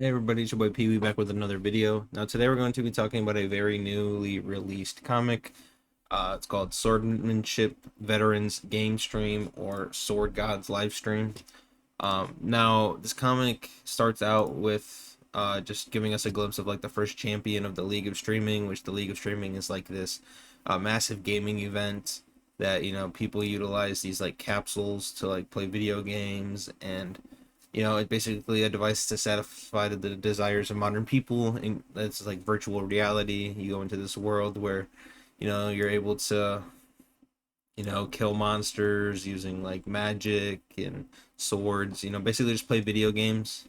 Hey everybody, it's your boy Pee Wee back with another video. Now today we're going to be talking about a very newly released comic. It's called Swordsmanship Veterans Game Stream or Sword Gods Livestream. Now this comic starts out with just giving us a glimpse of like the first champion of the League of Streaming, which the League of Streaming is like this massive gaming event that people utilize these like capsules to like play video games, and it's basically a device to satisfy the desires of modern people. And that's like virtual reality. You go into this world where, you're able to, kill monsters using like magic and swords. Basically just play video games.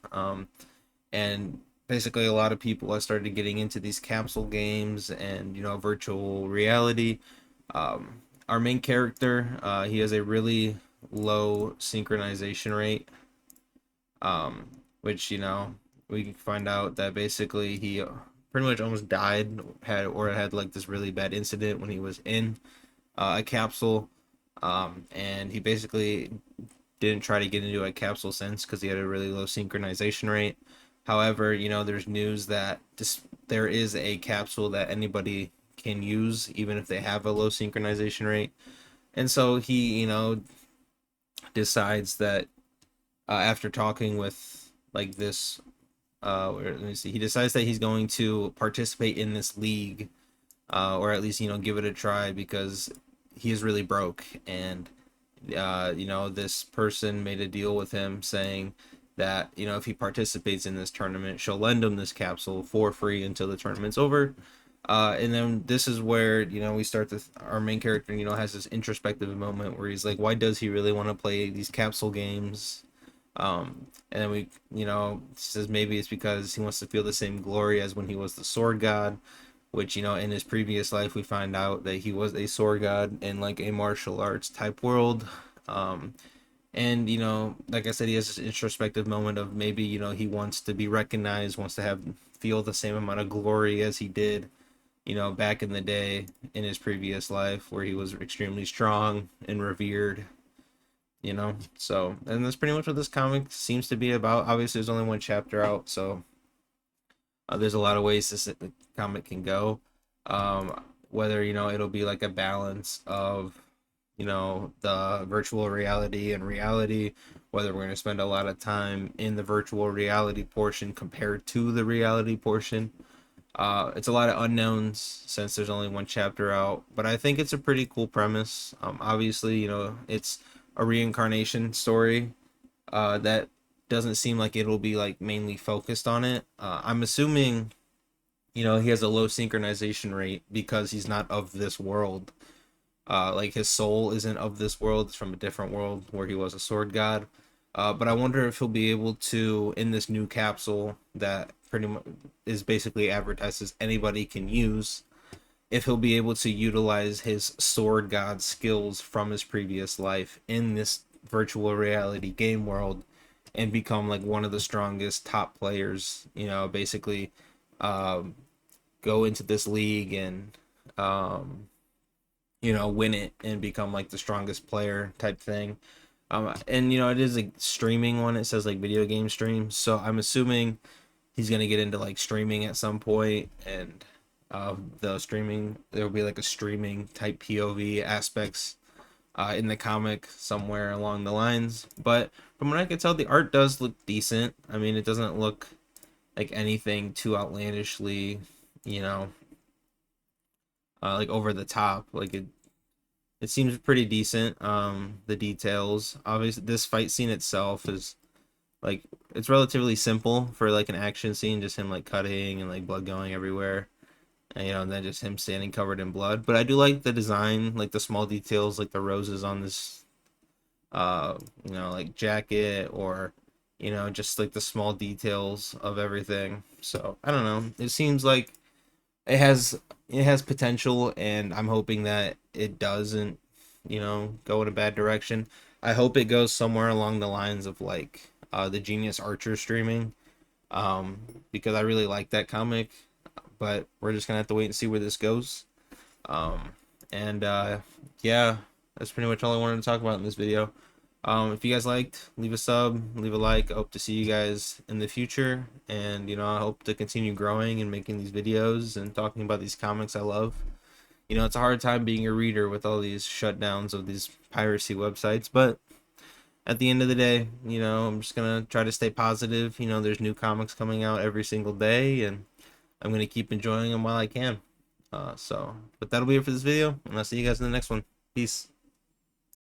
And basically a lot of people have started getting into these capsule games and virtual reality. Our main character, he has a really low synchronization rate, which we find out that basically he pretty much almost died, had like this really bad incident when he was in a capsule, and he basically didn't try to get into a capsule since because he had a really low synchronization rate. However, there's news that there is a capsule that anybody can use even if they have a low synchronization rate, and so he decides that after talking with like this let me see, he decides that he's going to participate in this league, or at least give it a try because he is really broke. And this person made a deal with him saying that if he participates in this tournament, she'll lend him this capsule for free until the tournament's over. And then this is where we start our main character has this introspective moment where he's like, why does he really want to play these capsule games? And then we, says maybe it's because he wants to feel the same glory as when he was the sword god, which, in his previous life, we find out that he was a sword god in like a martial arts type world. And, like I said, he has this introspective moment of maybe, he wants to be recognized, wants to feel the same amount of glory as he did, back in the day in his previous life where he was extremely strong and revered. So, and that's pretty much what this comic seems to be about. Obviously there's only one chapter out, so there's a lot of ways the comic can go. Whether it'll be like a balance of the virtual reality and reality, whether we're going to spend a lot of time in the virtual reality portion compared to the reality portion. It's a lot of unknowns since there's only one chapter out, but I think it's a pretty cool premise. Obviously, it's a reincarnation story that doesn't seem like it'll be like mainly focused on it. I'm assuming, he has a low synchronization rate because he's not of this world. Like his soul isn't of this world; it's from a different world where he was a sword god. But I wonder if he'll be able to, in this new capsule that pretty much is basically advertised as anybody can use, if he'll be able to utilize his sword god skills from his previous life in this virtual reality game world and become like one of the strongest top players, basically go into this league and win it and become like the strongest player type thing. And it is a streaming one. It says like video game stream, so I'm assuming he's gonna get into like streaming at some point, and the streaming, there will be like a streaming type POV aspects in the comic somewhere along the lines. But from what I can tell, the art does look decent. I mean, it doesn't look like anything too outlandishly, you know, like over the top. Like it seems pretty decent. The details, obviously, this fight scene itself is like, it's relatively simple for like an action scene, just him like cutting and like blood going everywhere, and then just him standing covered in blood. But I do like the design, like the small details, like the roses on this like jacket, or just like the small details of everything. So I don't know, it seems like it has potential, and I'm hoping that it doesn't go in a bad direction. I hope it goes somewhere along the lines of like the Genius Archer streaming, because I really like that comic. But we're just gonna have to wait and see where this goes. um and yeah, that's pretty much all I wanted to talk about in this video. If you guys liked, leave a sub, leave a like. I hope to see you guys in the future, and I hope to continue growing and making these videos and talking about these comics I love. It's a hard time being a reader with all these shutdowns of these piracy websites, but at the end of the day, I'm just gonna try to stay positive. There's new comics coming out every single day, and I'm gonna keep enjoying them while I can. But that'll be it for this video, and I'll see you guys in the next one. Peace.